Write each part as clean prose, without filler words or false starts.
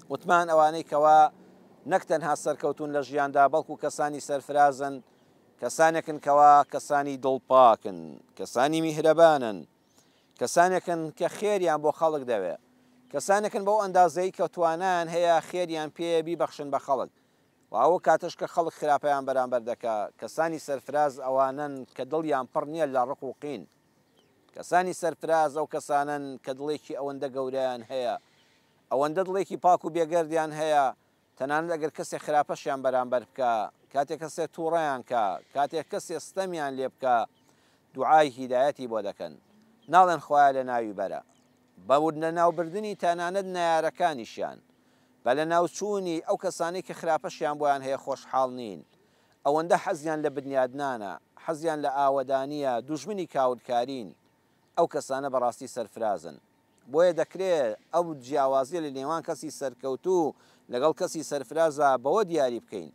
وتمان ئەوانەی کەوا نەک تەنها سەرکەوتون لە ژیاندا بەڵکو کەسانی سەرفرازن، کەسانێکن کەوا کەسانی دڵپاکن، کەسانی میهرەبانن، کەسانێکن کە خێریان بۆ خەڵک دەوێت، کەسانێکن بەو ئەندازەی کە توانان هەیە خێریان پێ بیبەخشن بە خەڵک و ئەوە کاتش کە خەڵک خراپەیان بەرامبەر دەکا. کەسانی سەرفراز ئەوانن کە دڵیان پڕ نییە لە ڕق و قین. کەسانی سەرفراز ئەو کەسانن کە دڵێکی ئەوەندە گەورەیان هەیە، ئەوەندە دڵێکی پاک و بێگەردیان هەیە، تەنانەت ئەگەر کەسێک خراپەشیان بەرامبەر بکە، کاتێک کەسێک تووڕەیان کە، کاتێک کەسێک ستەمیان لێ بکە، دوعای هیدایەتی بۆ دەکەن، ناڵێن خوایە لە ناوی بەرە. بەود لە ناوبردننی تەنانەت نایارەکانیشیان بە لە ناوچوونی ئەو کەسانی کە خراپەشیان بۆیان هەیە خۆشحاڵ نین، ئەوەندە حەزیان لە بنیادنانە، حەزیان لە ئاوەدانیە، دوژمنی کاولکارین، ئەو کەسانە بەڕاستی سەرفرازن. بۆیە دەکرێت ئەو جیاوازیە لە نێوان کەسی سەرکەوتوو لەگەڵ کەسی سەرفرازە بەوە دیاری بکەین.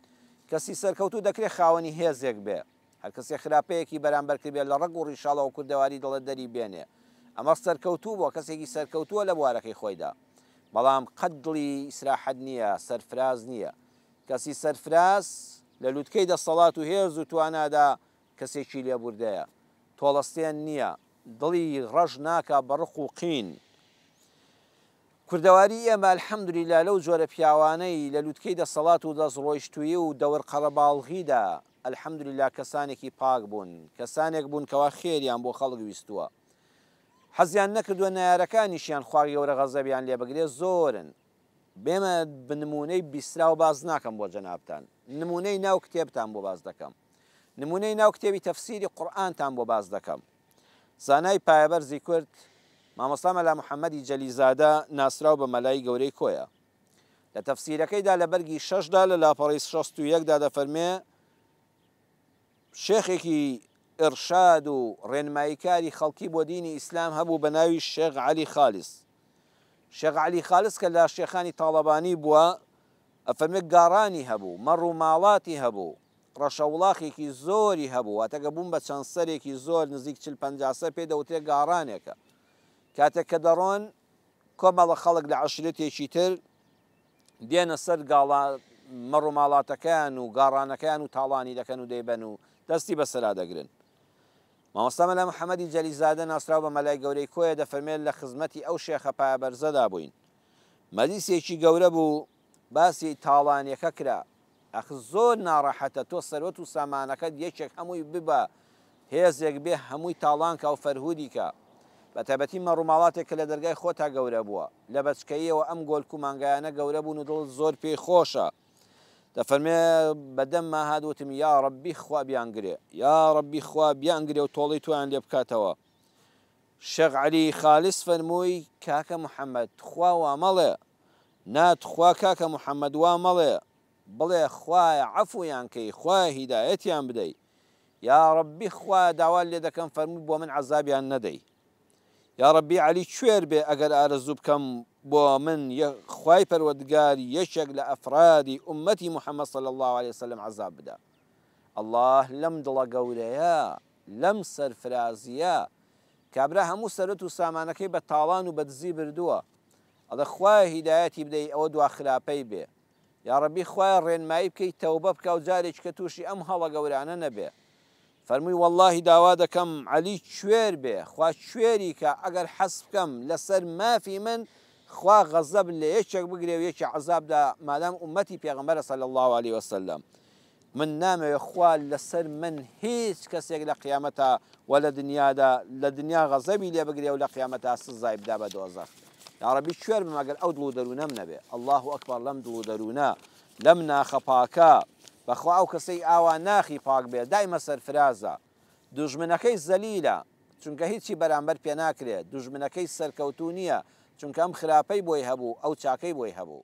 کەسی سەرکەوتوو دەکرێت خاوەنی هێزێک بێ، هەر کەسێک خراپەیەکی بەرامبەر بێت لە ڕق و ڕیشاڵە و کوردەواری دەڵێت دەری بێنێ، ئەمە سەرکەوتوو بۆ کەسێکی سەرکەوتووە لە بوارەکەی خۆیدا، بەڵام قەت دڵی ئیسراحەت نییە، سەرفراز نییە. کەسی سەرفراز لە لووتکەی دەسەڵات و هێز و توانادا کەسێکی لێبوردەیە، تۆڵەستێن نییە، دڵی ڕەش ناکە بە ڕق و قین. کوردەواری ئێمە ئەلحەمدولیلا لەو جۆرە پیاوانەی لە لووتکەی دەسەڵات و دەستڕۆیشتووی و دەور قەرەباڵغیدا ئەلحەمدولیلا کەسانێکی پاک بوون، کەسانێک بوون کەوا خێریان بۆ خەڵک ویستووە، حەزیان نەکردووە نایارەکانیشیان خوا گەورە غەزەبیان لێ بگرێ زۆرن. بێمە بنمونەی بیسترا و باز ناکەم بۆ جەنابتان، نمونەی ناو کتێبتان بۆ باز دەکەم، نمونەی ناو کتێبی تەفسیری قورئانتان بۆ باز دەکەم. زانای پایەبەرزی کورد مامۆستا مەلا محەممەدی جەلیزادە ناسراو بە مەلای گەورەی کۆیە، لە تەفسیرەکەیدا لە بەرگی 6دا لە لاپەڕی 61دا دەفەرمێ شێخێکی ئێرشاد و ڕێنماییکاری خەڵکی بۆ دینی ئیسلام هەبوو بە ناوی شێخ عەلی خالس. شێخ عەلی خالس کە لە شێخانی تاڵەبانی بووە، ئەفەرمێ گاڕانی هەبوو، مەڕ و ماڵاتی هەبوو، ڕەشەوڵاخێکی زۆری هەبوو، واتەکە بووم بە چەند سەرێکی زۆر نزیک 40-50 پێ دەوترێ گاڕانێکە. کاتێک کە دەڕۆن کۆمەڵە خەڵک لە عەشرەتێکی تر دێنە سەر مەڕ و ماڵاتەکەیان و گاڕانەکەیان و تاڵانی دەکەن و دەیبەن و دەستی بەسەرا دەگرن. مامۆستا مەلا محەممەدی جەلیزادە ناسراو بە مەلای گەورەی کۆیە دەفەرمێت لە خزمەتی ئەو شێخە پایەبەرزەدا بووین. مەجلیسێکی گەورە بوو، باسی تاڵانیەکە کرا. ئەخ زۆر ناڕەحەتە تۆ سەرۆت و سامانەکەت یەکێک هەمووی ببە، هێزێک بێ هەمووی تاڵانکە و فەرهودیکە. بە تایبەتی مەڕ و ماڵاتێک کە لە دەرگای خۆتا گەورە بووە، لە بەچکەیەوە ئەم گۆلک و مانگایانە گەورە بوون و دڵ زۆر پێی خۆشە. دەفەرمێ بەدەمما هاتوتم یا ڕەبی خوا بیانگرێ، یا ڕەبی خوا بیانگرێ و تۆڵی تویان لێ بکاتەوە. شێخ عەلی خالس فەرمووی کاکە محەممەد خوا وا مەڵێ، ناتخوا کاکە محەممەد وا مەڵێ، بڵێ خوایە عەفویان کەی، خوایە هیدایەتیان بدەی. یا ڕەبی خوا داوا لێ دەکەم فەرمووی بۆ من عەزابیان نەدەی. یا ڕەبی عەلی کوێر بێ ئەگەر ئارەزوو بکەم بۆ من خوای پەروەردگار یەکێک لە ئەفرادی ئومەتی محەممەد صلی الله عليه وسلم عەزاب بدە. ئەڵڵاه لەم دڵە گەورەیە، لەم سەرفرازیە کابرا هەموو سەرۆت و سامانەکەی بە تاڵان و بەدزی بردووە، ئەڵێ خوایە هیدایەتی بدەی ئەوە دوا خراپەی بێ. یا ڕەبی خوایە ڕێنمایی بکەی تەوبە بکە و جارێک کە تووشی ئەم هەڵە گەورانە نەبێ. فەرمووی وەڵڵاهی داوا دەکەم عەلی کوێر بێ، خوا کوێری کە ئەگەر حەز بکەم لەسەر مافی من خوا غەزەب لە یەکێک بگرێ و یەکی عەزابدا مادام ئومەتی پێغەمبەرە صلی الله عليه وسلم. من نامەوێ خوا لەسەر من هیچ کەسێک لە قیامەتە و لە دنیادا لە دنیا غەزەبی لێ بگرێ و لە قیامەتە سزای بدا بە دۆزەخ. یا ڕەبی کوێر بم ئەگەر ئەو دڵ و دەروونەم نەبێ. ئەڵڵاهو ئەکبەر لەم دڵ و دەروونە، لەم ناخە پاکە بەخوا ئەو کەسەی ئاوا ناخی پاک بێ دایمە سەرفرازە. دوژمنەکەی زەلیلە چونکە هیچی بەرامبەر پێ ناکرێت، دوژمنەکەی سەرکەوتوو نییە چونکە ئەم خراپەی بۆی هەبوو ئەو چاکەی بۆی هەبوو.